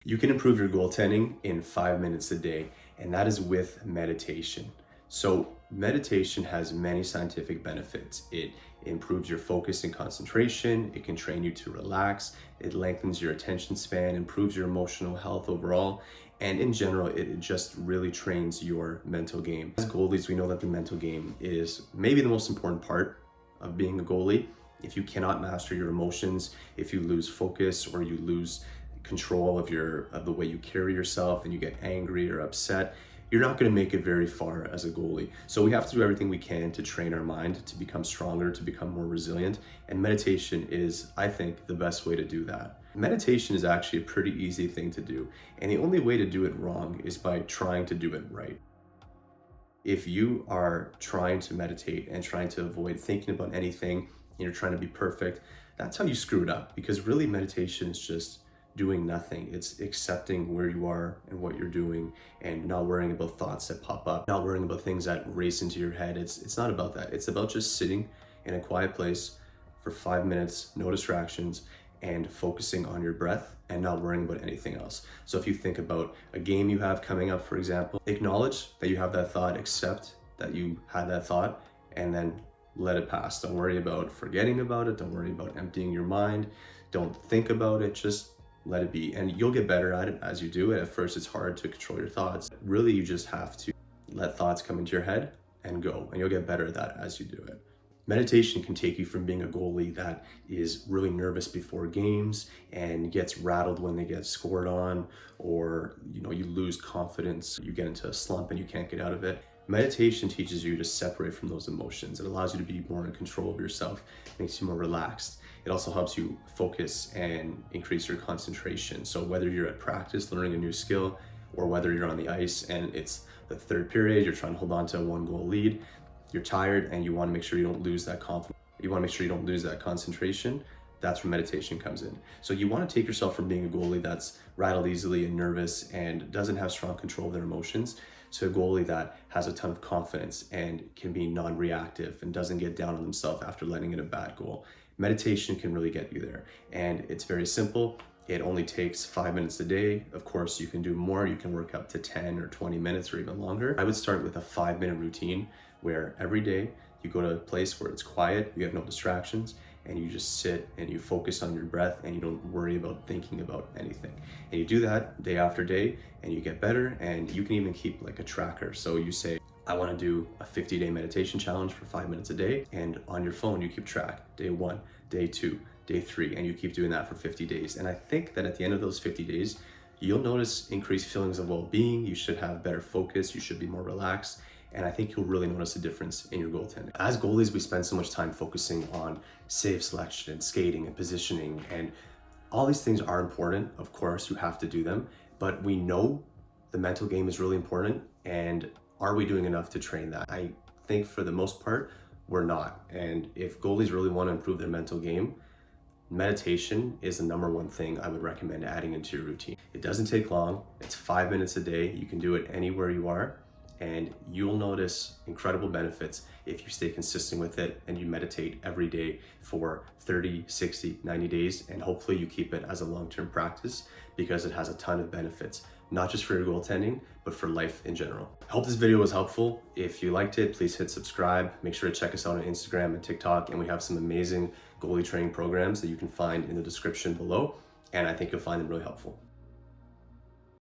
You can improve your goaltending in 5 minutes a day, and that is with meditation. So, meditation has many scientific benefits. It improves your focus and concentration, it can train you to relax, it lengthens your attention span, improves your emotional health overall, and in general, it just really trains your mental game. As goalies, we know that the mental game is maybe the most important part of being a goalie. If you cannot master your emotions, if you lose focus or you lose control of the way you carry yourself and you get angry or upset, you're not going to make it very far as a goalie. So we have to do everything we can to train our mind to become stronger, to become more resilient, and meditation is, I think, the best way to do that. Meditation is actually a pretty easy thing to do, and the only way to do it wrong is by trying to do it right. If you are trying to meditate and trying to avoid thinking about anything, and you're trying to be perfect, that's how you screw it up, because really meditation is just doing nothing. It's accepting where you are and what you're doing and not worrying about thoughts that pop up, not worrying about things that race into your head. It's not about that. It's about just sitting in a quiet place for 5 minutes, no distractions, and focusing on your breath and not worrying about anything else. So if you think about a game you have coming up, for example, acknowledge that you have that thought, accept that you had that thought, and then let it pass. Don't worry about forgetting about it. Don't worry about emptying your mind. Don't think about it. Just let it be. And you'll get better at it as you do it. At first, it's hard to control your thoughts. Really, you just have to let thoughts come into your head and go. And you'll get better at that as you do it. Meditation can take you from being a goalie that is really nervous before games and gets rattled when they get scored on, or you lose confidence, you get into a slump and you can't get out of it. Meditation teaches you to separate from those emotions. It allows you to be more in control of yourself, makes you more relaxed. It also helps you focus and increase your concentration. So whether you're at practice learning a new skill, or whether you're on the ice and it's the third period, you're trying to hold on to a 1-goal lead, you're tired and you want to make sure you don't lose that confidence, you want to make sure you don't lose that concentration, that's where meditation comes in. So you want to take yourself from being a goalie that's rattled easily and nervous and doesn't have strong control of their emotions to a goalie that has a ton of confidence and can be non-reactive and doesn't get down on themselves after letting in a bad goal. Meditation can really get you there, and it's very simple. It only takes 5 minutes a day. Of course, you can do more. You can work up to 10 or 20 minutes or even longer. I would start with a 5-minute routine where every day you go to a place where it's quiet, you have no distractions, and you just sit and you focus on your breath and you don't worry about thinking about anything. And you do that day after day and you get better, and you can even keep like a tracker. So you say, I want to do a 50-day meditation challenge for 5 minutes a day, and on your phone you keep track, day 1, day 2, day 3, and you keep doing that for 50 days. And I think that at the end of those 50 days, you'll notice increased feelings of well-being, you should have better focus, you should be more relaxed, and I think you'll really notice a difference in your goaltending. As goalies, we spend so much time focusing on save selection and skating and positioning, and all these things are important. Of course, you have to do them, but we know the mental game is really important, and are we doing enough to train that? I think for the most part, we're not. And if goalies really want to improve their mental game, meditation is the #1 thing I would recommend adding into your routine. It doesn't take long. It's 5 minutes a day. You can do it anywhere you are, and you'll notice incredible benefits if you stay consistent with it and you meditate every day for 30, 60, 90 days, and hopefully you keep it as a long-term practice, because it has a ton of benefits, not just for your goaltending, but for life in general. I hope this video was helpful. If you liked it, please hit subscribe. Make sure to check us out on Instagram and TikTok, and we have some amazing goalie training programs that you can find in the description below, and I think you'll find them really helpful.